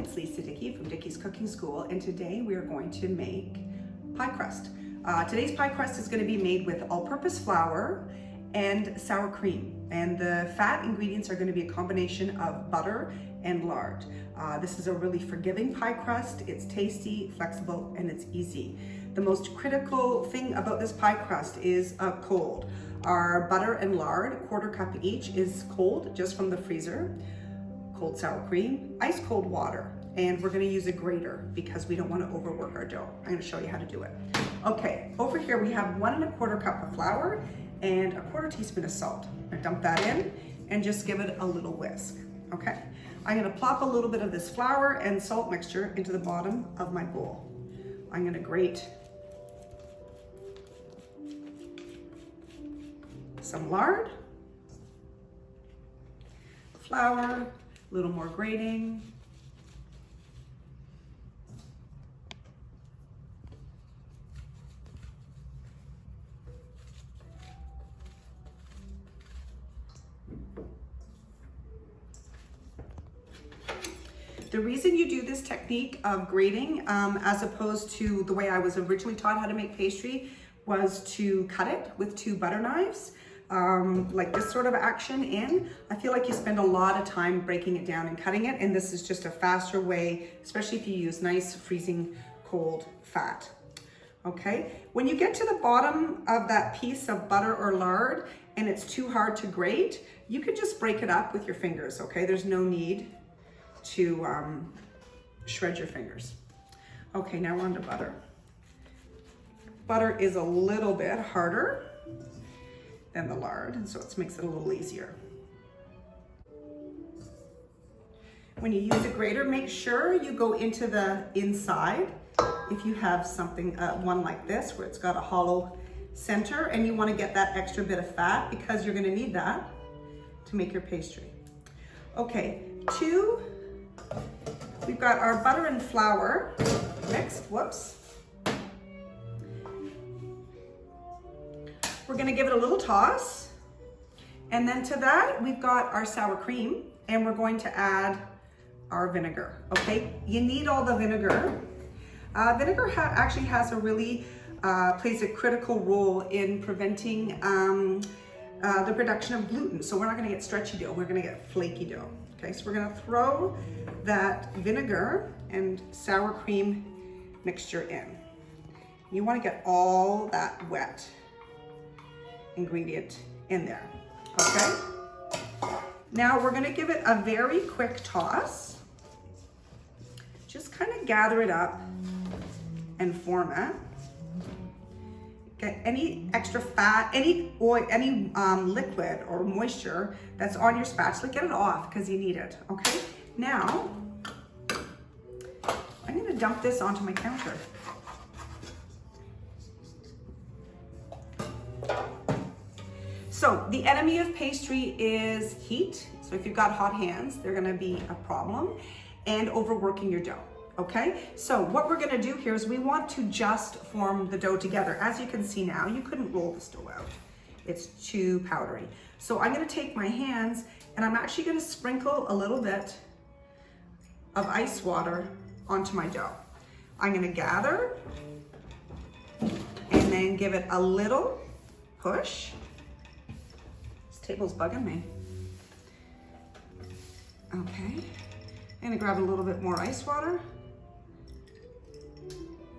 it's Lisa Dickey from Dickey's Cooking School, and today we are going to make pie crust. Today's pie crust is going to be made with all-purpose flour and sour cream, and the fat ingredients are going to be a combination of butter and lard. This is a really forgiving pie crust. It's tasty, flexible, and it's easy. The most critical thing about this pie crust is cold. Our butter and lard, 1/4 cup each, is cold just from the freezer. Cold sour cream, ice cold water, and we're going to use a grater because we don't want to overwork our dough. I'm going to show you how to do it. Okay, over here we have 1 1/4 cup of flour and 1/4 teaspoon of salt. I'm going to dump that in and just give it a little whisk. Okay, I'm going to plop a little bit of this flour and salt mixture into the bottom of my bowl. I'm going to grate some lard, flour, a little more grating, the reason you do this technique of grating as opposed to the way I was originally taught how to make pastry was to cut it with 2 butter knives. Like this sort of action in. I feel like you spend a lot of time breaking it down and cutting it, and this is just a faster way, especially if you use nice freezing cold fat. Okay, when you get to the bottom of that piece of butter or lard and it's too hard to grate, you can just break it up with your fingers, okay? There's no need to shred your fingers. Okay, now we're on to butter. Butter is a little bit harder than the lard, and so it makes it a little easier. When you use a grater, make sure you go into the inside. If you have something, one like this, where it's got a hollow center, and you want to get that extra bit of fat because you're going to need that to make your pastry. Okay, we've got our butter and flour mixed. Whoops. We're gonna give it a little toss. And then to that, we've got our sour cream, and we're going to add our vinegar, okay? You need all the vinegar. Vinegar actually has a really, plays a critical role in preventing the production of gluten. So we're not gonna get stretchy dough, we're gonna get flaky dough. Okay, so we're gonna throw that vinegar and sour cream mixture in. You wanna get all that wet ingredient in there, okay? Now we're gonna give it a very quick toss. Just kind of gather it up and form it. Get any extra fat, any oil, any liquid or moisture that's on your spatula, get it off because you need it, okay? Now, I'm gonna dump this onto my counter. So the enemy of pastry is heat. So if you've got hot hands, they're gonna be a problem, and overworking your dough, okay? So what we're gonna do here is we want to just form the dough together. As you can see now, you couldn't roll this dough out. It's too powdery. So I'm gonna take my hands and I'm actually gonna sprinkle a little bit of ice water onto my dough. I'm gonna gather and then give it a little push. Table's bugging me. Okay, I'm gonna grab a little bit more ice water,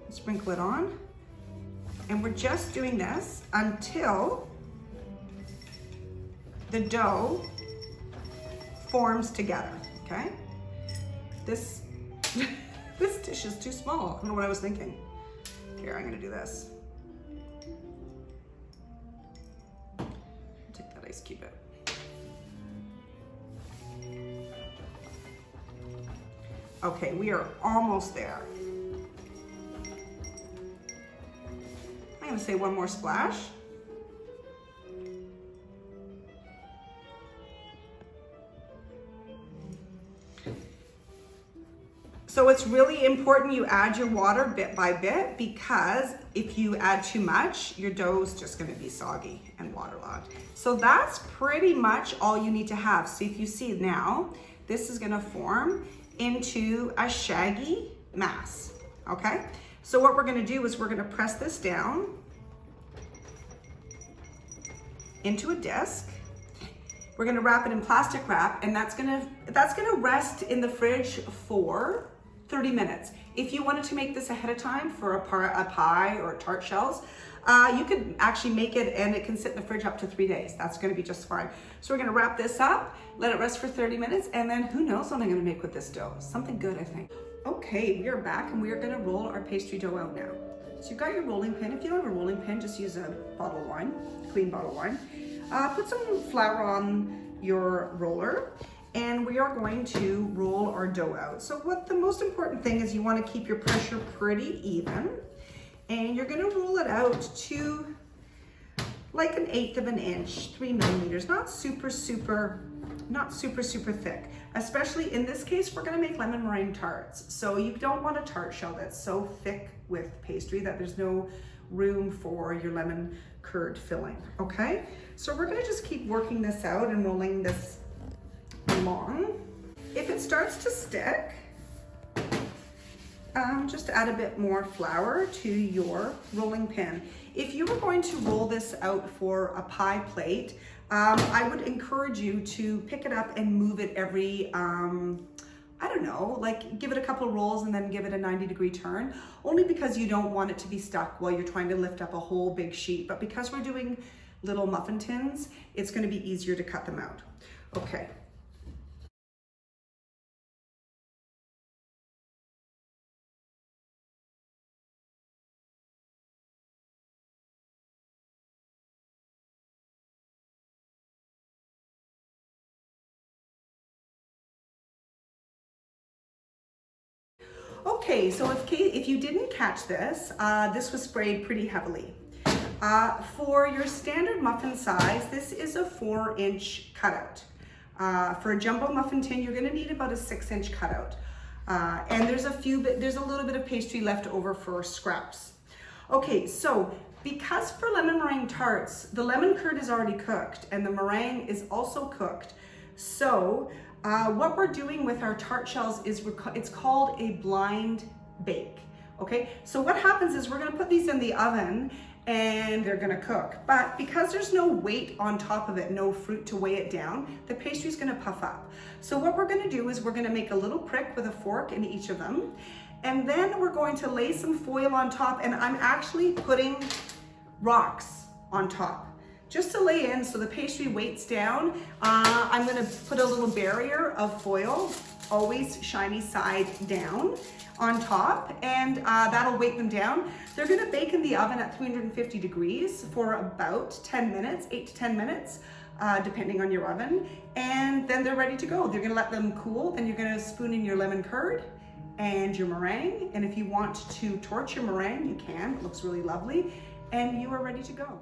sprinkle it on, and we're just doing this until the dough forms together, okay? This dish is too small. I don't know what I was thinking. Here, I'm gonna do this. Keep it. Okay, we are almost there. I'm gonna say one more splash. So it's really important you add your water bit by bit, because if you add too much, your dough is just gonna be soggy and waterlogged. So that's pretty much all you need to have. So if you see now, this is gonna form into a shaggy mass, okay? So what we're gonna do is we're gonna press this down into a disc. We're gonna wrap it in plastic wrap, and that's gonna rest in the fridge for 30 minutes. If you wanted to make this ahead of time for a pie or tart shells, you could actually make it and it can sit in the fridge up to 3 days. That's gonna be just fine. So we're gonna wrap this up, let it rest for 30 minutes, and then who knows what I'm gonna make with this dough. Something good, I think. Okay, we are back and we are gonna roll our pastry dough out now. So you've got your rolling pin. If you don't have a rolling pin, just use a bottle of wine, clean bottle of wine. Put some flour on your roller, and we are going to roll our dough out. So what the most important thing is you want to keep your pressure pretty even, and you're going to roll it out to like 1/8 of an inch, 3 millimeters, not super thick. Especially in this case, we're going to make lemon meringue tarts. So you don't want a tart shell that's so thick with pastry that there's no room for your lemon curd filling, okay? So we're gonna just keep working this out and rolling this along. If it starts to stick, just add a bit more flour to your rolling pin. If you were going to roll this out for a pie plate, I would encourage you to pick it up and move it every, I don't know, like give it a couple of rolls and then give it a 90-degree turn, only because you don't want it to be stuck while you're trying to lift up a whole big sheet. But because we're doing little muffin tins, it's going to be easier to cut them out. Okay. Okay, so if you didn't catch this, this was sprayed pretty heavily. For your standard muffin size, this is a 4-inch cutout. For a jumbo muffin tin, you're gonna need about a 6-inch cutout. And there's a little bit of pastry left over for scraps. Okay, so because for lemon meringue tarts, the lemon curd is already cooked and the meringue is also cooked. So what we're doing with our tart shells is it's called a blind bake. Okay, so what happens is we're gonna put these in the oven and they're gonna cook. But because there's no weight on top of it, no fruit to weigh it down, the pastry's gonna puff up. So what we're gonna do is we're gonna make a little prick with a fork in each of them. And then we're going to lay some foil on top, and I'm actually putting rocks on top, just to lay in so the pastry weights down. I'm gonna put a little barrier of foil, always shiny side down, on top, and that'll weight them down. They're gonna bake in the oven at 350 degrees for about 10 minutes, 8 to 10 minutes, depending on your oven. And then they're ready to go. They're gonna let them cool, then you're gonna spoon in your lemon curd and your meringue. And if you want to torch your meringue, you can, it looks really lovely. And you are ready to go.